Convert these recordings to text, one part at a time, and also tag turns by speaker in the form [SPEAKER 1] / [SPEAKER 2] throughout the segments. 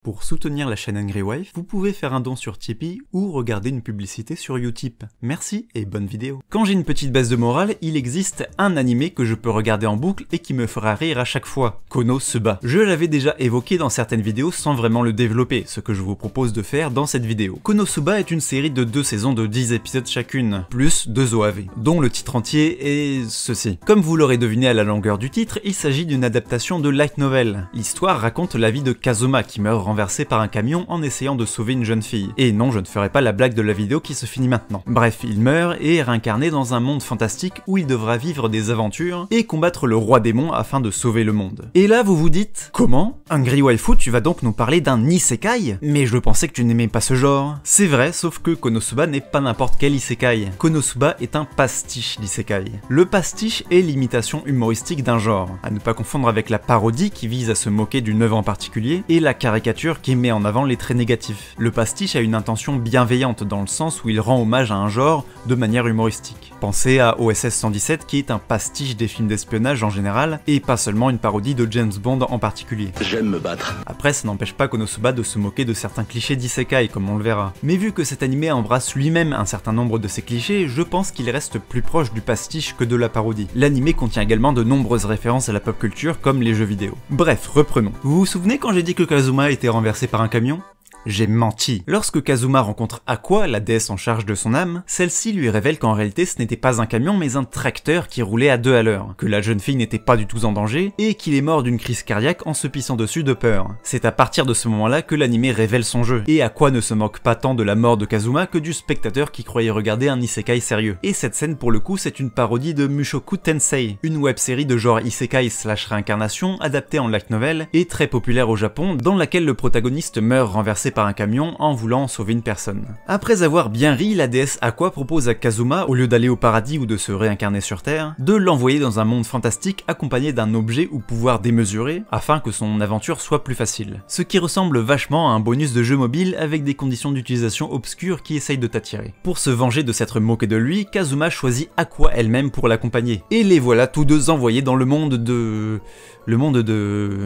[SPEAKER 1] Pour soutenir la chaîne Angry Wife, vous pouvez faire un don sur Tipeee ou regarder une publicité sur Utip. Merci et bonne vidéo. Quand j'ai une petite baisse de morale, il existe un animé que je peux regarder en boucle et qui me fera rire à chaque fois. Konosuba. Je l'avais déjà évoqué dans certaines vidéos sans vraiment le développer, ce que je vous propose de faire dans cette vidéo. Konosuba est une série de 2 saisons de 10 épisodes chacune, plus 2 OAV, dont le titre entier est ceci. Comme vous l'aurez deviné à la longueur du titre, il s'agit d'une adaptation de light novel. L'histoire raconte la vie de Kazuma qui meurt renversé par un camion en essayant de sauver une jeune fille. Et non, je ne ferai pas la blague de la vidéo qui se finit maintenant. Bref, il meurt et est réincarné dans un monde fantastique où il devra vivre des aventures et combattre le roi démon afin de sauver le monde. Et là, vous vous dites, comment? Angry Waifu, tu vas donc nous parler d'un isekai? Mais je pensais que tu n'aimais pas ce genre. C'est vrai, sauf que Konosuba n'est pas n'importe quel isekai. Konosuba est un pastiche d'isekai. Le pastiche est l'imitation humoristique d'un genre, à ne pas confondre avec la parodie qui vise à se moquer d'une œuvre en particulier, et la caricature qui met en avant les traits négatifs. Le pastiche a une intention bienveillante dans le sens où il rend hommage à un genre de manière humoristique. Pensez à OSS 117 qui est un pastiche des films d'espionnage en général, et pas seulement une parodie de James Bond en particulier.
[SPEAKER 2] J'aime me battre.
[SPEAKER 1] Après, ça n'empêche pas Konosuba de se moquer de certains clichés d'isekai, comme on le verra. Mais vu que cet animé embrasse lui-même un certain nombre de ces clichés, je pense qu'il reste plus proche du pastiche que de la parodie. L'animé contient également de nombreuses références à la pop culture, comme les jeux vidéo. Bref, reprenons. Vous vous souvenez quand j'ai dit que Kazuma était renversé par un camion? J'ai menti. Lorsque Kazuma rencontre Aqua, la déesse en charge de son âme, celle-ci lui révèle qu'en réalité ce n'était pas un camion mais un tracteur qui roulait à 2 à l'heure, que la jeune fille n'était pas du tout en danger, et qu'il est mort d'une crise cardiaque en se pissant dessus de peur. C'est à partir de ce moment-là que l'anime révèle son jeu, et Aqua ne se moque pas tant de la mort de Kazuma que du spectateur qui croyait regarder un isekai sérieux. Et cette scène pour le coup c'est une parodie de Mushoku Tensei, une web-série de genre isekai / réincarnation adaptée en light novel et très populaire au Japon, dans laquelle le protagoniste meurt renversé par un camion en voulant sauver une personne. Après avoir bien ri, la déesse Aqua propose à Kazuma, au lieu d'aller au paradis ou de se réincarner sur Terre, de l'envoyer dans un monde fantastique accompagné d'un objet ou pouvoir démesuré, afin que son aventure soit plus facile. Ce qui ressemble vachement à un bonus de jeu mobile avec des conditions d'utilisation obscures qui essayent de t'attirer. Pour se venger de s'être moqué de lui, Kazuma choisit Aqua elle-même pour l'accompagner. Et les voilà tous deux envoyés dans le monde de...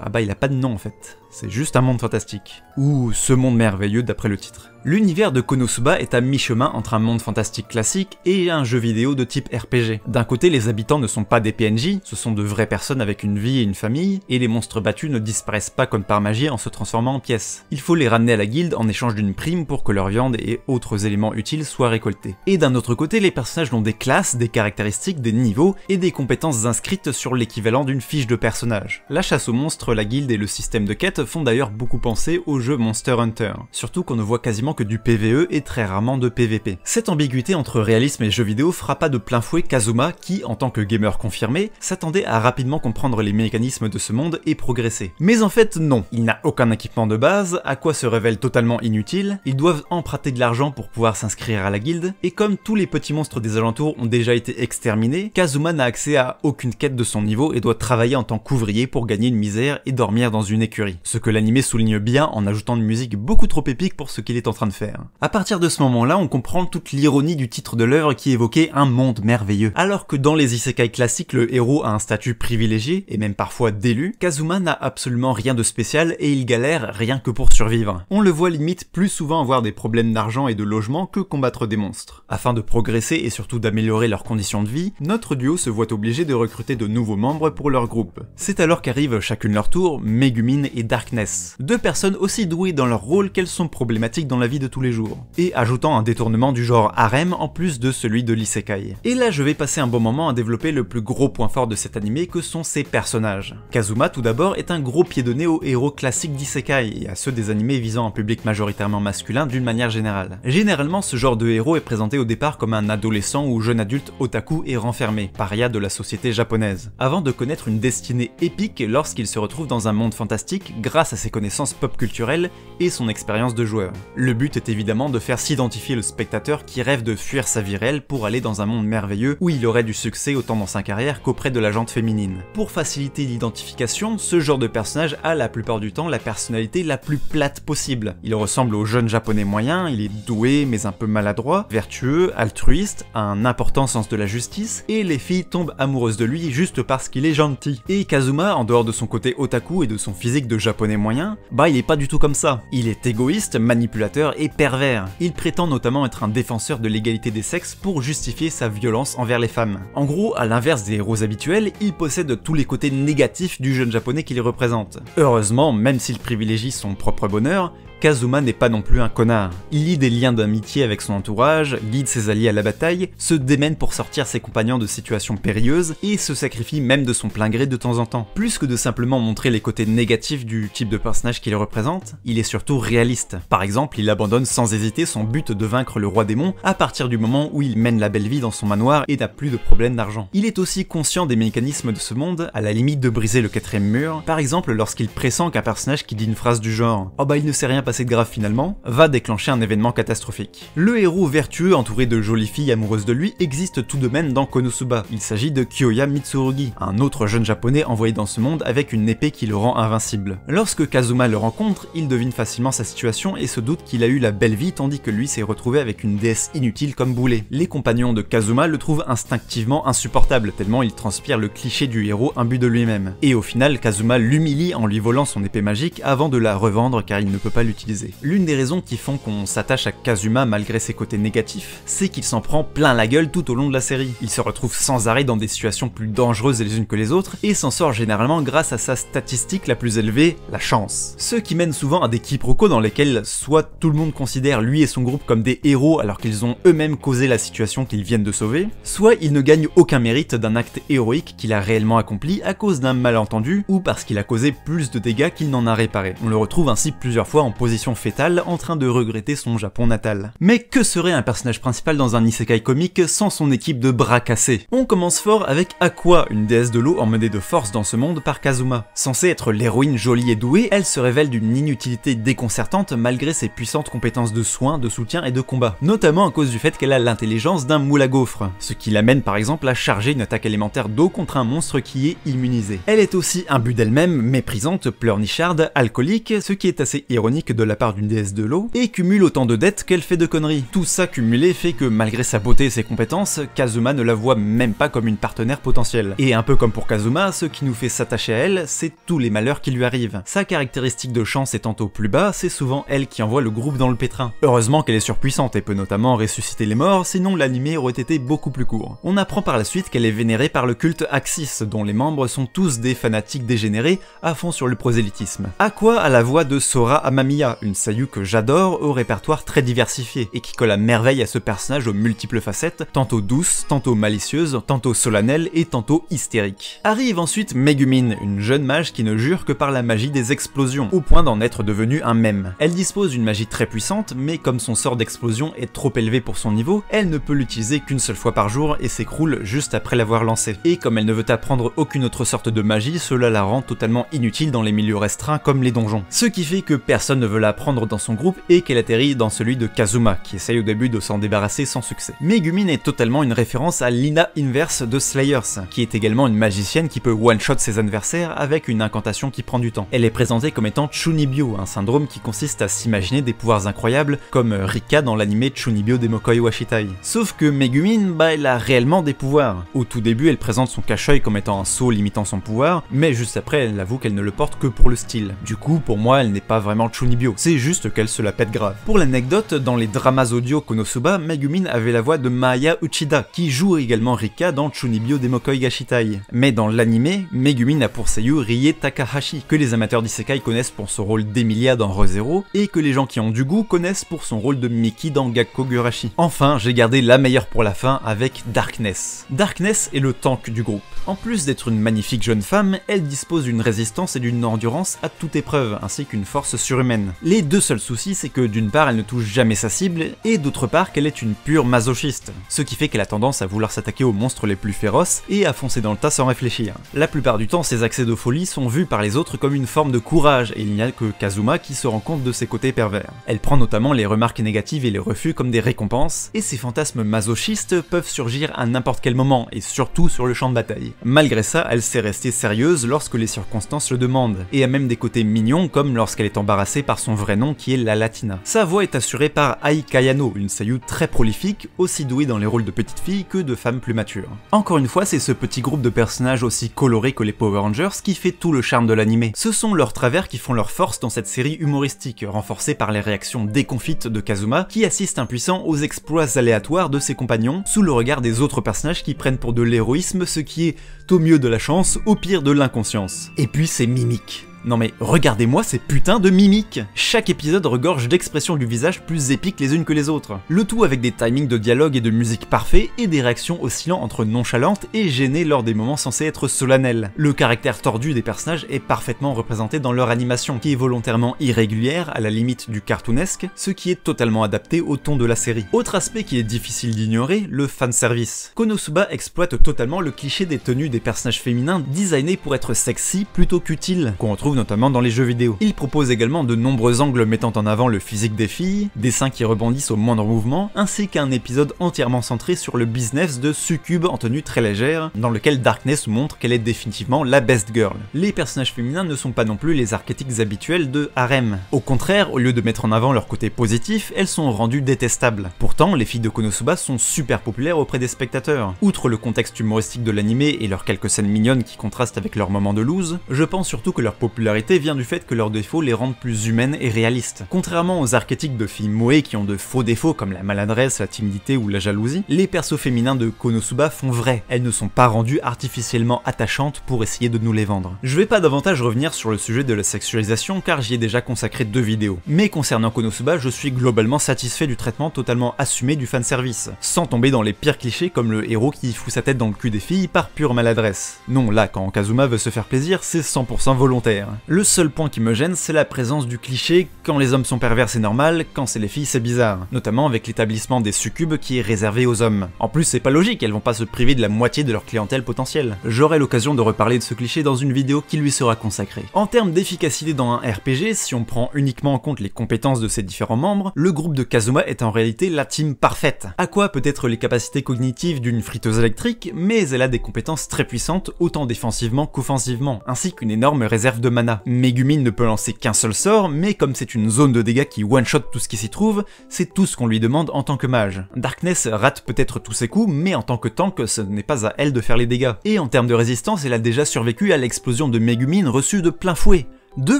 [SPEAKER 1] Ah bah il a pas de nom en fait. C'est juste un monde fantastique. Ou ce monde merveilleux d'après le titre. L'univers de Konosuba est à mi-chemin entre un monde fantastique classique et un jeu vidéo de type RPG. D'un côté, les habitants ne sont pas des PNJ, ce sont de vraies personnes avec une vie et une famille, et les monstres battus ne disparaissent pas comme par magie en se transformant en pièces. Il faut les ramener à la guilde en échange d'une prime pour que leur viande et autres éléments utiles soient récoltés. Et d'un autre côté, les personnages ont des classes, des caractéristiques, des niveaux et des compétences inscrites sur l'équivalent d'une fiche de personnage. La chasse aux monstres, la guilde et le système de quête font d'ailleurs beaucoup penser au jeu Monster Hunter, surtout qu'on ne voit quasiment que du PvE et très rarement de PvP. Cette ambiguïté entre réalisme et jeu vidéo frappa de plein fouet Kazuma qui, en tant que gamer confirmé, s'attendait à rapidement comprendre les mécanismes de ce monde et progresser. Mais en fait non, il n'a aucun équipement de base, Aqua se révèle totalement inutile, ils doivent emprunter de l'argent pour pouvoir s'inscrire à la guilde, et comme tous les petits monstres des alentours ont déjà été exterminés, Kazuma n'a accès à aucune quête de son niveau et doit travailler en tant qu'ouvrier pour gagner une misère et dormir dans une écurie. Ce que l'anime souligne bien en ajoutant une musique beaucoup trop épique pour ce qu'il est en train de faire. À partir de ce moment-là, on comprend toute l'ironie du titre de l'œuvre qui évoquait un monde merveilleux. Alors que dans les isekai classiques, le héros a un statut privilégié, et même parfois d'élu, Kazuma n'a absolument rien de spécial et il galère rien que pour survivre. On le voit limite plus souvent avoir des problèmes d'argent et de logement que combattre des monstres. Afin de progresser et surtout d'améliorer leurs conditions de vie, notre duo se voit obligé de recruter de nouveaux membres pour leur groupe. C'est alors qu'arrivent chacune leur tour Megumine et Darkness, 2 personnes aussi douées dans leur rôle qu'elles sont problématiques dans la vie de tous les jours, et ajoutant un détournement du genre harem en plus de celui de l'isekai. Et là je vais passer un bon moment à développer le plus gros point fort de cet animé que sont ses personnages. Kazuma tout d'abord est un gros pied de nez aux héros classiques d'isekai et à ceux des animés visant un public majoritairement masculin d'une manière générale. Généralement ce genre de héros est présenté au départ comme un adolescent ou jeune adulte otaku et renfermé, paria de la société japonaise, avant de connaître une destinée épique lorsqu'il se retrouve dans un monde fantastique grâce à ses connaissances pop culturelles et son expérience de joueur. Le but est évidemment de faire s'identifier le spectateur qui rêve de fuir sa vie réelle pour aller dans un monde merveilleux où il aurait du succès autant dans sa carrière qu'auprès de la gente féminine. Pour faciliter l'identification, ce genre de personnage a la plupart du temps la personnalité la plus plate possible. Il ressemble au jeune japonais moyen, il est doué mais un peu maladroit, vertueux, altruiste, a un important sens de la justice, et les filles tombent amoureuses de lui juste parce qu'il est gentil. Et Kazuma, en dehors de son côté otaku et de son physique de japonais, japonais moyen, bah il est pas du tout comme ça. Il est égoïste, manipulateur et pervers. Il prétend notamment être un défenseur de l'égalité des sexes pour justifier sa violence envers les femmes. En gros, à l'inverse des héros habituels, il possède tous les côtés négatifs du jeune japonais qu'il représente. Heureusement, même s'il privilégie son propre bonheur, Kazuma n'est pas non plus un connard. Il lie des liens d'amitié avec son entourage, guide ses alliés à la bataille, se démène pour sortir ses compagnons de situations périlleuses et se sacrifie même de son plein gré de temps en temps. Plus que de simplement montrer les côtés négatifs du type de personnage qu'il représente, il est surtout réaliste. Par exemple, il abandonne sans hésiter son but de vaincre le roi démon à partir du moment où il mène la belle vie dans son manoir et n'a plus de problème d'argent. Il est aussi conscient des mécanismes de ce monde, à la limite de briser le quatrième mur, par exemple lorsqu'il pressent qu'un personnage qui dit une phrase du genre « Oh bah il ne s'est rien passé de grave finalement », va déclencher un événement catastrophique. Le héros vertueux entouré de jolies filles amoureuses de lui existe tout de même dans Konosuba. Il s'agit de Kyoya Mitsurugi, un autre jeune japonais envoyé dans ce monde avec une épée qui le rend invincible. Lorsque Kazuma le rencontre, il devine facilement sa situation et se doute qu'il a eu la belle vie tandis que lui s'est retrouvé avec une déesse inutile comme boulet. Les compagnons de Kazuma le trouvent instinctivement insupportable tellement il transpire le cliché du héros imbu de lui-même. Et au final, Kazuma l'humilie en lui volant son épée magique avant de la revendre car il ne peut pas l'utiliser. L'une des raisons qui font qu'on s'attache à Kazuma malgré ses côtés négatifs, c'est qu'il s'en prend plein la gueule tout au long de la série. Il se retrouve sans arrêt dans des situations plus dangereuses les unes que les autres et s'en sort généralement grâce à sa statistique la plus élevée, la chance. Ce qui mène souvent à des quiproquos dans lesquels soit tout le monde considère lui et son groupe comme des héros alors qu'ils ont eux-mêmes causé la situation qu'ils viennent de sauver, soit il ne gagne aucun mérite d'un acte héroïque qu'il a réellement accompli à cause d'un malentendu ou parce qu'il a causé plus de dégâts qu'il n'en a réparé. On le retrouve ainsi plusieurs fois en position fétale en train de regretter son Japon natal. Mais que serait un personnage principal dans un isekai comique sans son équipe de bras cassés? On commence fort avec Aqua, une déesse de l'eau emmenée de force dans ce monde par Kazuma. Censée être l'héroïne jolie et douée, elle se révèle d'une inutilité déconcertante malgré ses puissantes compétences de soins, de soutien et de combat, notamment à cause du fait qu'elle a l'intelligence d'un moule à gaufres, ce qui l'amène par exemple à charger une attaque élémentaire d'eau contre un monstre qui est immunisé. Elle est aussi imbue d'elle-même, méprisante, pleurnicharde, alcoolique, ce qui est assez ironique de la part d'une déesse de l'eau, et cumule autant de dettes qu'elle fait de conneries. Tout ça cumulé fait que malgré sa beauté et ses compétences, Kazuma ne la voit même pas comme une partenaire potentielle. Et un peu comme pour Kazuma, ce qui nous fait s'attacher à elle, c'est tous les malheurs qui lui arrivent. Sa caractéristique de chance étant au plus bas, c'est souvent elle qui envoie le groupe dans le pétrin. Heureusement qu'elle est surpuissante et peut notamment ressusciter les morts, sinon l'anime aurait été beaucoup plus court. On apprend par la suite qu'elle est vénérée par le culte Axis, dont les membres sont tous des fanatiques dégénérés à fond sur le prosélytisme. Aqua a la voix de Sora Amamiya, une saillie que j'adore, au répertoire très diversifié, et qui colle à merveille à ce personnage aux multiples facettes, tantôt douce, tantôt malicieuse, tantôt solennelle et tantôt hystérique. Arrive ensuite Megumin, une jeune mage qui ne jure que par la magie des explosions, au point d'en être devenue un mème. Elle dispose d'une magie très puissante, mais comme son sort d'explosion est trop élevé pour son niveau, elle ne peut l'utiliser qu'une seule fois par jour et s'écroule juste après l'avoir lancé. Et comme elle ne veut apprendre aucune autre sorte de magie, cela la rend totalement inutile dans les milieux restreints comme les donjons. Ce qui fait que personne ne veut la prendre dans son groupe et qu'elle atterrit dans celui de Kazuma, qui essaye au début de s'en débarrasser sans succès. Megumin est totalement une référence à Lina Inverse de Slayers, qui est également une magicienne qui peut one-shot ses adversaires avec une incantation qui prend du temps. Elle est présentée comme étant Chunibyo, un syndrome qui consiste à s'imaginer des pouvoirs incroyables comme Rika dans l'anime Chunibyo Demokoi Washitai. Sauf que Megumin, elle a réellement des pouvoirs. Au tout début, elle présente son cache-œil comme étant un sceau limitant son pouvoir, mais juste après, elle avoue qu'elle ne le porte que pour le style. Du coup, pour moi, elle n'est pas vraiment Chunibyo, c'est juste qu'elle se la pète grave. Pour l'anecdote, dans les dramas audio Konosuba, Megumin avait la voix de Maya Uchida, qui joue également Rika dans Chunibyo Demokoi Gashitai. Mais dans l'anime, Megumin a pour seiyuu Rie Takahashi, que les amateurs d'isekai connaissent pour son rôle d'Emilia dans Re:Zero, et que les gens qui ont du goût connaissent pour son rôle de Miki dans Gakko Gurashi. Enfin, j'ai gardé la meilleure pour la fin avec Darkness. Darkness est le tank du groupe. En plus d'être une magnifique jeune femme, elle dispose d'une résistance et d'une endurance à toute épreuve, ainsi qu'une force surhumaine. Les deux seuls soucis, c'est que d'une part elle ne touche jamais sa cible, et d'autre part qu'elle est une pure masochiste, ce qui fait qu'elle a tendance à vouloir s'attaquer aux monstres les plus féroces et à foncer dans le tas sans réfléchir. La plupart du temps, ses accès de folie sont vus par les autres comme une forme de courage, et il n'y a que Kazuma qui se rend compte de ses côtés pervers. Elle prend notamment les remarques négatives et les refus comme des récompenses, et ses fantasmes masochistes peuvent surgir à n'importe quel moment, et surtout sur le champ de bataille. Malgré ça, elle sait rester sérieuse lorsque les circonstances le demandent, et a même des côtés mignons comme lorsqu'elle est embarrassée par son vrai nom qui est la Latina. Sa voix est assurée par Ai Kayano, une seiyuu très prolifique, aussi douée dans les rôles de petites filles que de femmes plus matures. Encore une fois, c'est ce petit groupe de personnages aussi colorés que les Power Rangers qui fait tout le charme de l'anime. Ce sont sont leurs travers qui font leur force dans cette série humoristique, renforcée par les réactions déconfites de Kazuma, qui assiste impuissant aux exploits aléatoires de ses compagnons, sous le regard des autres personnages qui prennent pour de l'héroïsme ce qui est au mieux de la chance, au pire de l'inconscience. Et puis c'est mimique. Non mais regardez-moi ces putains de mimiques! Chaque épisode regorge d'expressions du visage plus épiques les unes que les autres. Le tout avec des timings de dialogue et de musique parfaits et des réactions oscillant entre nonchalantes et gênées lors des moments censés être solennels. Le caractère tordu des personnages est parfaitement représenté dans leur animation, qui est volontairement irrégulière à la limite du cartoonesque, ce qui est totalement adapté au ton de la série. Autre aspect qui est difficile d'ignorer, le fanservice. Konosuba exploite totalement le cliché des tenues des personnages féminins designés pour être sexy plutôt qu'utiles, qu'on retrouve notamment dans les jeux vidéo. Il propose également de nombreux angles mettant en avant le physique des filles, des seins qui rebondissent au moindre mouvement, ainsi qu'un épisode entièrement centré sur le business de succubes en tenue très légère, dans lequel Darkness montre qu'elle est définitivement la best girl. Les personnages féminins ne sont pas non plus les archétypes habituels de harem. Au contraire, au lieu de mettre en avant leur côté positif, elles sont rendues détestables. Pourtant, les filles de Konosuba sont super populaires auprès des spectateurs. Outre le contexte humoristique de l'animé et leurs quelques scènes mignonnes qui contrastent avec leurs moments de loose, je pense surtout que leur popularité vient du fait que leurs défauts les rendent plus humaines et réalistes. Contrairement aux archétypes de filles moe qui ont de faux défauts comme la maladresse, la timidité ou la jalousie, les persos féminins de Konosuba font vrai. Elles ne sont pas rendues artificiellement attachantes pour essayer de nous les vendre. Je vais pas davantage revenir sur le sujet de la sexualisation car j'y ai déjà consacré 2 vidéos. Mais concernant Konosuba, je suis globalement satisfait du traitement totalement assumé du fanservice, sans tomber dans les pires clichés comme le héros qui fout sa tête dans le cul des filles par pure maladresse. Non, là, quand Kazuma veut se faire plaisir, c'est 100% volontaire. Le seul point qui me gêne, c'est la présence du cliché « quand les hommes sont pervers c'est normal, quand c'est les filles c'est bizarre », notamment avec l'établissement des succubes qui est réservé aux hommes. En plus c'est pas logique, elles vont pas se priver de la moitié de leur clientèle potentielle. J'aurai l'occasion de reparler de ce cliché dans une vidéo qui lui sera consacrée. En termes d'efficacité dans un RPG, si on prend uniquement en compte les compétences de ses différents membres, le groupe de Kazuma est en réalité la team parfaite. À quoi peut-être les capacités cognitives d'une friteuse électrique, mais elle a des compétences très puissantes autant défensivement qu'offensivement, ainsi qu'une énorme réserve de mana. Megumin ne peut lancer qu'un seul sort, mais comme c'est une zone de dégâts qui one-shot tout ce qui s'y trouve, c'est tout ce qu'on lui demande en tant que mage. Darkness rate peut-être tous ses coups, mais en tant que tank, ce n'est pas à elle de faire les dégâts. Et en termes de résistance, elle a déjà survécu à l'explosion de Megumin reçue de plein fouet. 2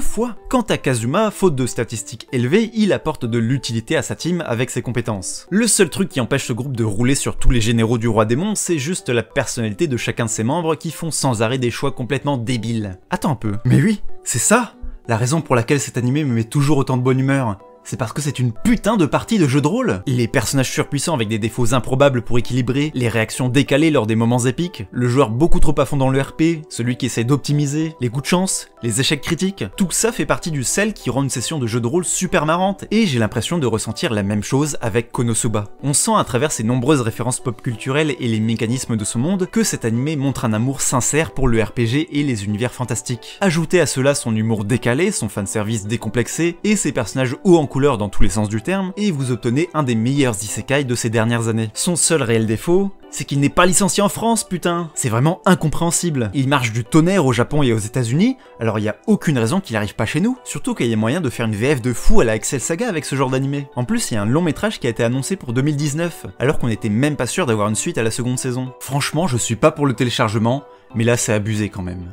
[SPEAKER 1] fois. Quant à Kazuma, faute de statistiques élevées, il apporte de l'utilité à sa team avec ses compétences. Le seul truc qui empêche ce groupe de rouler sur tous les généraux du roi démon, c'est juste la personnalité de chacun de ses membres qui font sans arrêt des choix complètement débiles. Attends un peu. Mais oui, c'est ça la raison pour laquelle cet animé me met toujours autant de bonne humeur. C'est parce que c'est une putain de partie de jeu de rôle. Les personnages surpuissants avec des défauts improbables pour équilibrer, les réactions décalées lors des moments épiques, le joueur beaucoup trop à fond dans le RP, celui qui essaie d'optimiser, les coups de chance, les échecs critiques, tout ça fait partie du sel qui rend une session de jeu de rôle super marrante, et j'ai l'impression de ressentir la même chose avec Konosuba. On sent à travers ses nombreuses références pop culturelles et les mécanismes de ce monde que cet animé montre un amour sincère pour le RPG et les univers fantastiques. Ajoutez à cela son humour décalé, son fanservice décomplexé, et ses personnages hauts en couleur dans tous les sens du terme, et vous obtenez un des meilleurs isekai de ces dernières années. Son seul réel défaut, c'est qu'il n'est pas licencié en France, putain. C'est vraiment incompréhensible. Il marche du tonnerre au Japon et aux États-Unis, alors il y a aucune raison qu'il arrive pas chez nous. Surtout qu'il y a moyen de faire une VF de fou à la Excel Saga avec ce genre d'animé. En plus, il y a un long métrage qui a été annoncé pour 2019, alors qu'on était même pas sûr d'avoir une suite à la seconde saison. Franchement, je suis pas pour le téléchargement, mais là c'est abusé quand même.